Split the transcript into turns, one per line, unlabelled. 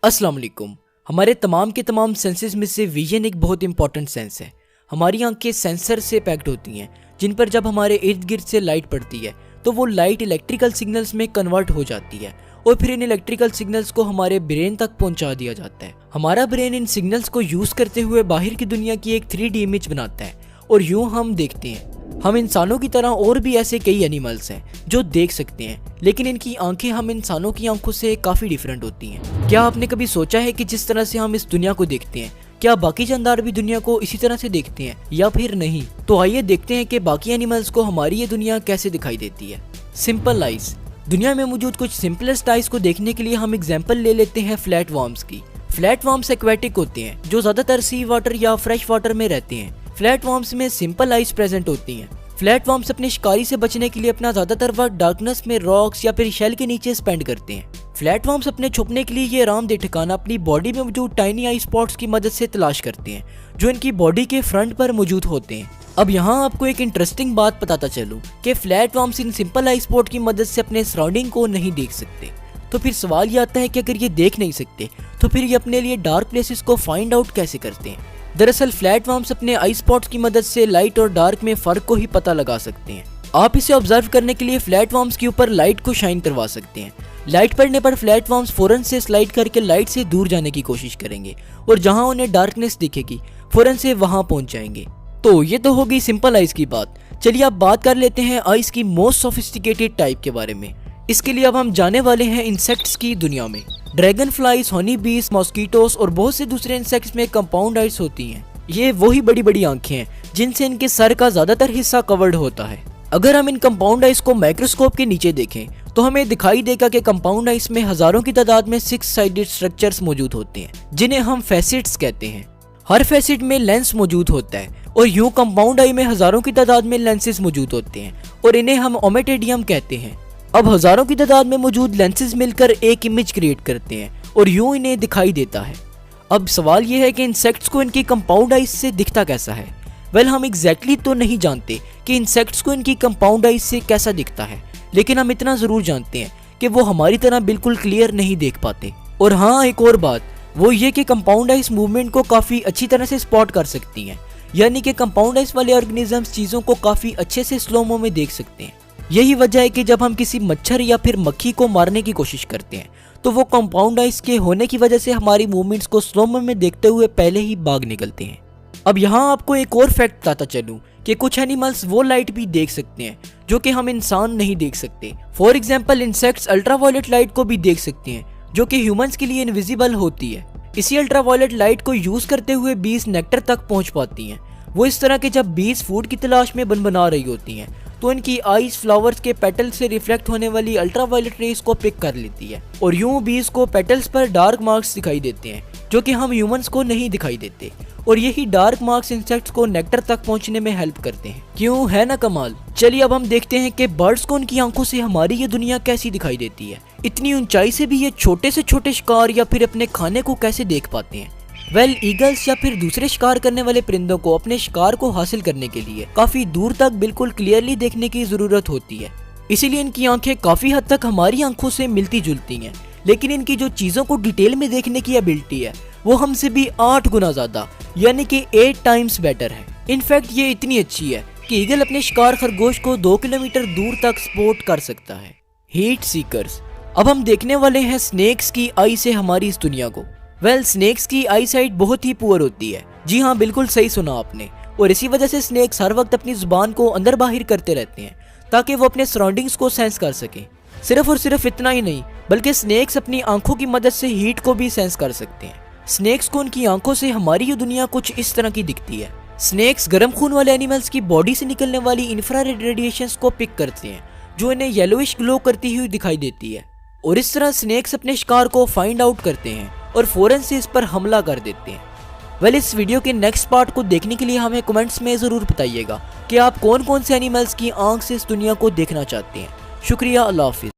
अस्सलाम वालेकुम। हमारे तमाम के तमाम सेंसेस में से विजन एक बहुत इंपॉर्टेंट सेंस है। हमारी आंखें सेंसर से पैक्ड होती हैं जिन पर जब हमारे इर्द गिर्द से लाइट पड़ती है तो वो लाइट इलेक्ट्रिकल सिग्नल्स में कन्वर्ट हो जाती है और फिर इन इलेक्ट्रिकल सिग्नल्स को हमारे ब्रेन तक पहुंचा दिया जाता है। हमारा ब्रेन इन सिग्नल्स को यूज करते हुए बाहर की दुनिया की एक 3D इमेज बनाता है और यूं हम देखते हैं। हम इंसानों की तरह और भी ऐसे कई एनिमल्स हैं जो देख सकते हैं, लेकिन इनकी आंखें हम इंसानों की आंखों से काफी डिफरेंट होती हैं। क्या आपने कभी सोचा है कि जिस तरह से हम इस दुनिया को देखते हैं, क्या बाकी जानदार भी दुनिया को इसी तरह से देखते हैं या फिर नहीं? तो आइए देखते हैं कि बाकी एनिमल्स को हमारी ये दुनिया कैसे दिखाई देती है। Simple eyes. दुनिया में मौजूद कुछ सिंपलेस्ट आइज को देखने के लिए हम एग्जाम्पल ले लेते हैं फ्लैट वर्म्स की। फ्लैट वर्म्स एक्वेटिक होते हैं जो ज्यादातर सी वाटर या फ्रेश वाटर में रहते हैं। फ्लैट वर्म्स में सिंपल आइज प्रेजेंट होती हैं। फ्लैट वर्म्स अपने शिकारी से बचने के लिए अपना ज्यादातर वक्त डार्कनेस में रॉक्स या फिर शेल के नीचे स्पेंड करते हैं। फ्लैट वर्म्स अपने छुपने के लिए ये आरामदेह ठिकाना अपनी बॉडी में मौजूद टाइनी आई स्पॉट्स की मदद से तलाश करते हैं जो इनकी बॉडी के फ्रंट पर मौजूद होते हैं। अब यहाँ आपको एक इंटरेस्टिंग बात बताता चलूं कि flat worms in simple I spot की मदद से अपने सराउंडिंग को नहीं देख सकते। तो फिर सवाल ये आता है कि अगर ये देख नहीं सकते तो फिर ये अपने लिए डार्क प्लेसेस को फाइंड आउट कैसे करते हैं? दरअसल फ्लैट वर्म्स अपने आई स्पॉट्स की मदद से लाइट और डार्क में फर्क को ही पता लगा सकते हैं। आप इसे ऑब्जर्व करने के लिए फ्लैट वर्म्स के ऊपर लाइट को शाइन करवा सकते हैं। लाइट पड़ने पर फ्लैट वर्म्स फौरन से स्लाइड करके लाइट से दूर जाने की कोशिश करेंगे और जहां उन्हें डार्कनेस दिखेगी फौरन से वहां पहुंच जाएंगे। तो ये तो होगी सिंपल आइज की बात। चलिए अब बात कर लेते हैं आइज की मोस्ट सोफिस्टिकेटेड टाइप के बारे में। इसके लिए अब हम जाने वाले हैं इंसेक्ट्स की दुनिया में। ड्रैगन फ्लाइज, हनी बीज, मॉस्किटोस और बहुत से दूसरे इंसेक्ट्स में कंपाउंड आइज होती हैं। ये वही बड़ी बड़ी आंखें हैं जिनसे इनके सर का ज्यादातर हिस्सा कवर्ड होता है। अगर हम इन कंपाउंड आइज को माइक्रोस्कोप के नीचे देखें तो हमें दिखाई देगा कि कंपाउंड आइज में हजारों की तादाद में 6 साइडेड स्ट्रक्चर्स मौजूद होते हैं जिन्हें हम फैसेट्स कहते हैं। हर फैसेट में लेंस मौजूद होता है और यूं कंपाउंड आई में हजारों की तादाद में लेंसेज मौजूद होते हैं और इन्हें हम ओमेटेडियम कहते हैं। अब हजारों की तादाद में मौजूद लेंसेज मिलकर एक इमेज क्रिएट करते हैं और यूं इन्हें दिखाई देता है। अब सवाल यह है कि इंसेक्ट्स को इनकी कंपाउंड आइज से दिखता कैसा है? वेल, हम एग्जैक्टली तो नहीं जानते कि इंसेक्ट्स को इनकी कंपाउंड आइज से कैसा दिखता है, लेकिन हम इतना जरूर जानते हैं कि वो हमारी तरह बिल्कुल क्लियर नहीं देख पाते। और हाँ, एक और बात वो ये कि कंपाउंड आइज मूवमेंट को काफी अच्छी तरह से स्पॉट कर सकती हैं, यानी कि कंपाउंड आइज वाले ऑर्गेनिजम्स चीजों को काफी अच्छे से स्लोमो में देख सकते हैं। यही वजह है कि जब हम किसी मच्छर या फिर मक्खी को मारने की कोशिश करते हैं तो वो कंपाउंड आइज के होने की वजह से हमारी मूवमेंट्स को स्लोमो में देखते हुए पहले ही भाग निकलते हैं। अब यहाँ आपको एक और फैक्ट बताता चलूं कि कुछ एनिमल्स वो लाइट भी देख सकते हैं जो कि हम इंसान नहीं देख सकते। For example, insects ultraviolet light को भी देख सकते हैं जो कि ह्यूमंस के लिए इनविजिबल होती है। इसी अल्ट्रावायलेट लाइट को यूज करते हुए बीज नेक्टर तक पहुंच पाती हैं। वो इस तरह के जब बीज फूड की तलाश में बना रही होती हैं तो इनकी आईज फ्लावर्स के पेटल से रिफ्लेक्ट होने वाली अल्ट्रावायलेट रेस को पिक कर लेती है और यूं बीज को पेटल्स पर डार्क मार्क्स दिखाई देते हैं जो कि हम ह्यूमंस को नहीं दिखाई देते और यही डार्क मार्क्स इंसेक्ट्स को नेक्टर तक पहुंचने में हेल्प करते हैं। क्यों, है ना कमाल? चलिए अब हम देखते हैं कि बर्ड्स को उनकी आंखों से हमारी ये दुनिया कैसी दिखाई देती है। इतनी ऊंचाई से भी ये छोटे से छोटे शिकार या फिर अपने खाने को कैसे देख पाते हैं? वेल, ईगल्स या फिर दूसरे शिकार करने वाले परिंदों को अपने शिकार को हासिल करने के लिए काफी दूर तक बिल्कुल क्लियरली देखने की जरूरत होती है, इसीलिए इनकी आंखें काफी हद तक हमारी आंखों से मिलती जुलती हैं। लेकिन इनकी जो चीजों को डिटेल में देखने की एबिलिटी है वो हमसे भी 8 गुना ज्यादा, यानी कि 8 टाइम्स बेटर है। इनफैक्ट ये इतनी अच्छी है कि ईगल अपने शिकार खरगोश को 2 किलोमीटर दूर तक स्पॉट कर सकता है। Heat seekers. अब हम देखने वाले हैं स्नेक्स की आई से हमारी इस दुनिया को। वेल, स्नेक्स की आई साइट बहुत ही पुअर होती है। जी हाँ, बिल्कुल सही सुना आपने। और इसी वजह से स्नेक्स हर वक्त अपनी जुबान को अंदर बाहर करते रहते हैं ताकि वो अपने सराउंडिंग्स को सेंस कर सकें। सिर्फ और सिर्फ इतना ही नहीं, बल्कि स्नेक्स अपनी आंखों की मदद से हीट को भी सेंस कर सकते हैं। स्नेक्स को उनकी आंखों से हमारी ये दुनिया कुछ इस तरह की दिखती है। स्नेक्स गर्म खून वाले एनिमल्स की बॉडी से निकलने वाली इंफ्रारेड रेडिएशंस को पिक करते हैं जो इन्हें येलोइश ग्लो करती हुई दिखाई देती है और इस तरह स्नेक्स अपने शिकार को फाइंड आउट करते हैं और फौरन से इस पर हमला कर देते हैं। वेल, इस वीडियो के नेक्स्ट पार्ट को देखने के लिए हमें कमेंट्स में जरूर बताइएगा कि आप कौन कौन से एनिमल्स की आंख से इस दुनिया को देखना चाहते हैं। शुक्रिया, अल्लाह हाफिज।